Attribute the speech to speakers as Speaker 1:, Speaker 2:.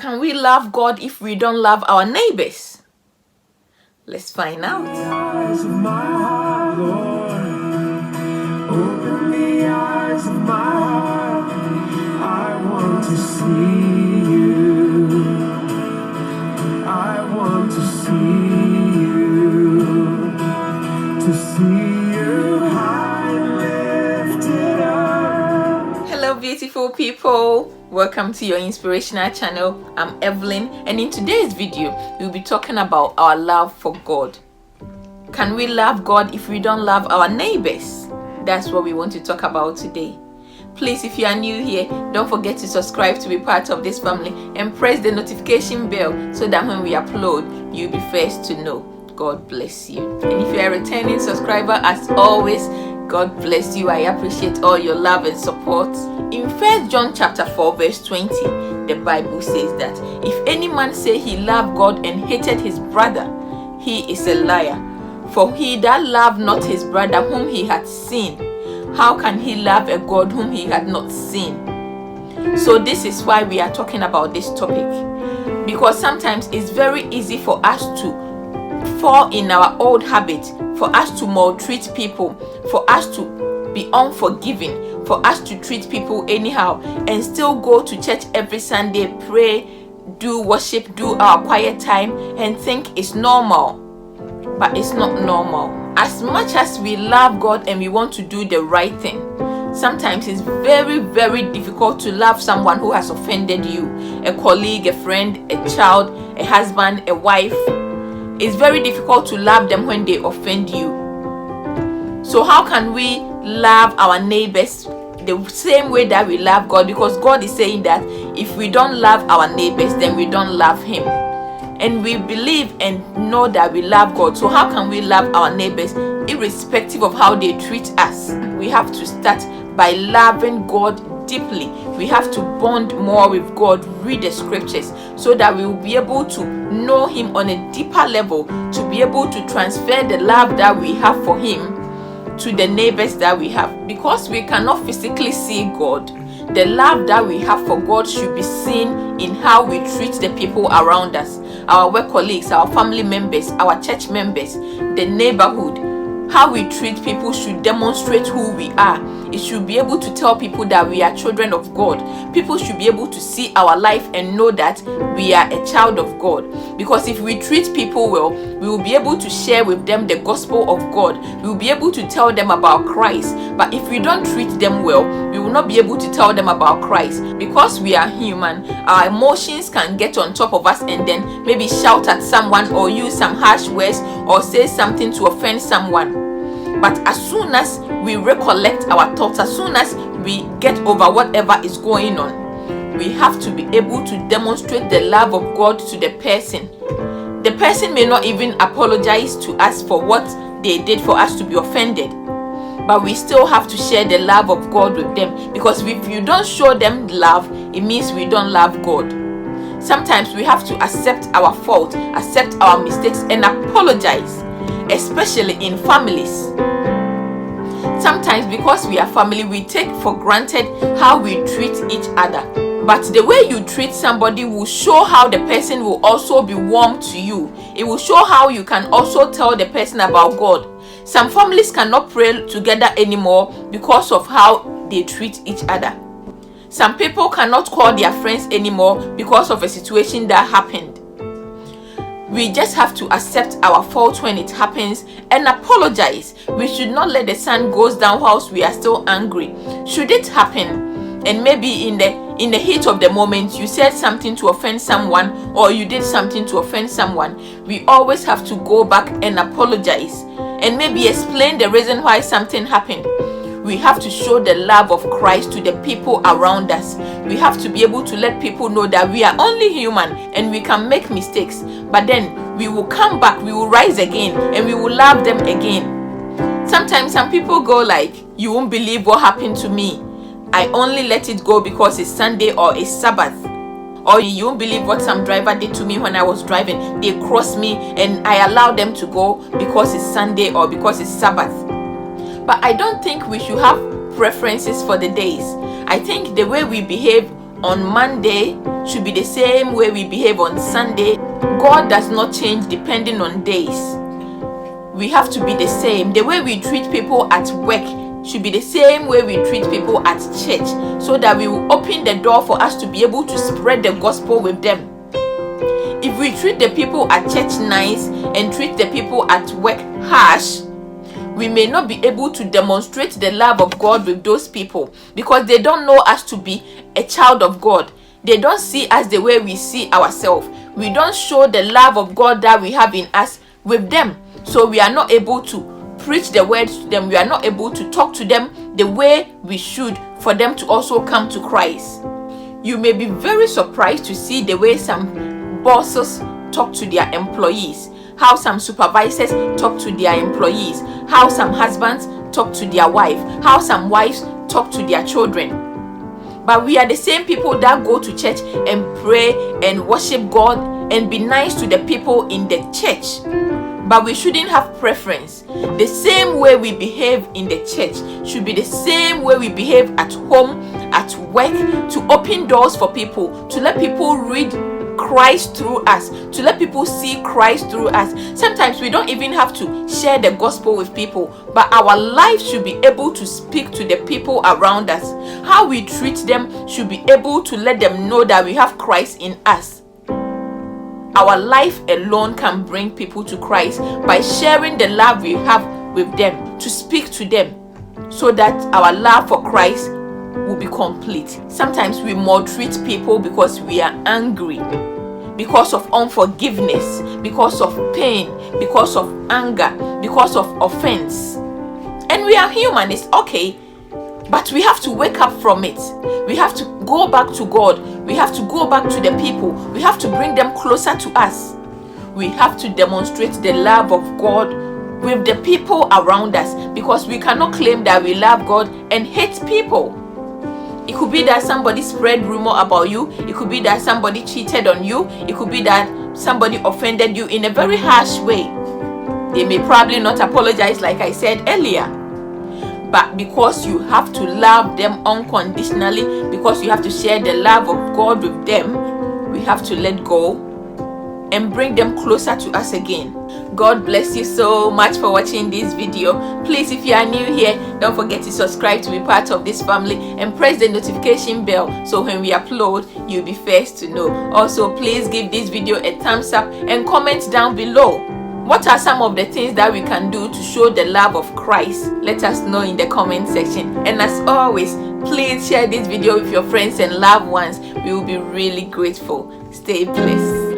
Speaker 1: Can we love God if we don't love our neighbors? Let's find out. Eyes of my heart, Lord. Open the eyes of my heart. I want to see you. I want to see you. To see you high and lifted up. Hello, beautiful people. Welcome to your inspirational channel. I'm Evelyn, and in today's video we'll be talking about our love for God. Can we love God if we don't love our neighbors? That's what we want to talk about today. Please, if you are new here, don't forget to subscribe to be part of this family and press the notification bell so that when we upload, you'll be first to know. God bless you. And if you are a returning subscriber, as always, God bless you. I appreciate all your love and support. In 1 John chapter 4 verse 20, the Bible says that if any man say he loved God and hated his brother, he is a liar. For he that loved not his brother whom he had seen, how can he love a God whom he had not seen? So this is why we are talking about this topic. Because sometimes it's very easy for us to fall in our old habits, for us to maltreat people, for us to be unforgiving, for us to treat people anyhow, and still go to church every Sunday, pray, do worship, do our quiet time, and think it's normal. But it's not normal. As much as we love God and we want to do the right thing, sometimes it's very, very difficult to love someone who has offended you. A colleague, a friend, a child, a husband, a wife. It's very difficult to love them when they offend you. So how can we love our neighbors the same way that we love God? Because God is saying that if we don't love our neighbors, then we don't love Him. And we believe and know that we love God. So how can we love our neighbors irrespective of how they treat us? We have to start by loving God deeply. We have to bond more with God, read the scriptures, so that we will be able to know Him on a deeper level, to be able to transfer the love that we have for Him to the neighbors that we have. Because we cannot physically see God, the love that we have for God should be seen in how we treat the people around us, our work colleagues, our family members, our church members, the neighborhood. How we treat people should demonstrate who we are. It should be able to tell people that we are children of God. People should be able to see our life and know that we are a child of God. Because if we treat people well, we will be able to share with them the gospel of God. We will be able to tell them about Christ. But if we don't treat them well, we will not be able to tell them about Christ. Because we are human, our emotions can get on top of us and then maybe shout at someone or use some harsh words or say something to offend someone. But as soon as we recollect our thoughts, as soon as we get over whatever is going on, we have to be able to demonstrate the love of God to the person. The person may not even apologize to us for what they did for us to be offended, but we still have to share the love of God with them. Because if you don't show them love, it means we don't love God. Sometimes we have to accept our fault, accept our mistakes, and apologize, especially in families. Sometimes because we are family, we take for granted how we treat each other. But the way you treat somebody will show how the person will also be warm to you. It will show how you can also tell the person about God. Some families cannot pray together anymore because of how they treat each other. Some people cannot call their friends anymore because of a situation that happened. We just have to accept our fault when it happens and apologize. We should not let the sun goes down whilst we are still angry. Should it happen, and maybe in the heat of the moment you said something to offend someone or you did something to offend someone, we always have to go back and apologize and maybe explain the reason why something happened. We have to show the love of Christ to the people around us. We have to be able to let people know that we are only human and we can make mistakes. But then we will come back, we will rise again, and we will love them again. Sometimes some people go like, you won't believe what happened to me. I only let it go because it's Sunday or it's Sabbath. Or you won't believe what some driver did to me when I was driving. They crossed me and I allowed them to go because it's Sunday or because it's Sabbath. But I don't think we should have preferences for the days. I think the way we behave on Monday should be the same way we behave on Sunday. God does not change depending on days. We have to be the same. The way we treat people at work should be the same way we treat people at church, so that we will open the door for us to be able to spread the gospel with them. If we treat the people at church nice and treat the people at work harsh, we may not be able to demonstrate the love of God with those people, because they don't know us to be a child of God. They don't see us the way we see ourselves. We don't show the love of God that we have in us with them. So we are not able to preach the word to them. We are not able to talk to them the way we should for them to also come to Christ. You may be very surprised to see the way some bosses talk to their employees, how some supervisors talk to their employees, how some husbands talk to their wife, how some wives talk to their children. But we are the same people that go to church and pray and worship God and be nice to the people in the church. But we shouldn't have preference. The same way we behave in the church should be the same way we behave at home, at work, to open doors for people, to let people read Christ through us, to let people see Christ through us. Sometimes we don't even have to share the gospel with people, but our life should be able to speak to the people around us. How we treat them should be able to let them know that we have Christ in us. Our life alone can bring people to Christ by sharing the love we have with them, to speak to them, so that our love for Christ will be complete. Sometimes we maltreat people because we are angry, because of unforgiveness, because of pain, because of anger, because of offense. And we are human, it's okay. But we have to wake up from it. We have to go back to God. We have to go back to the people. We have to bring them closer to us. We have to demonstrate the love of God with the people around us, because we cannot claim that we love God and hate people. It could be that somebody spread rumor about you. It could be that somebody cheated on you. It could be that somebody offended you in a very harsh way. They may probably not apologize, like I said earlier. But because you have to love them unconditionally, because you have to share the love of God with them, we have to let go and bring them closer to us again. God bless you so much for watching this video. Please, if you are new here, don't forget to subscribe to be part of this family and press the notification bell, so when we upload, you'll be first to know. Also, please give this video a thumbs up and comment down below. What are some of the things that we can do to show the love of Christ? Let us know in the comment section. And as always, please share this video with your friends and loved ones. We will be really grateful. Stay blessed.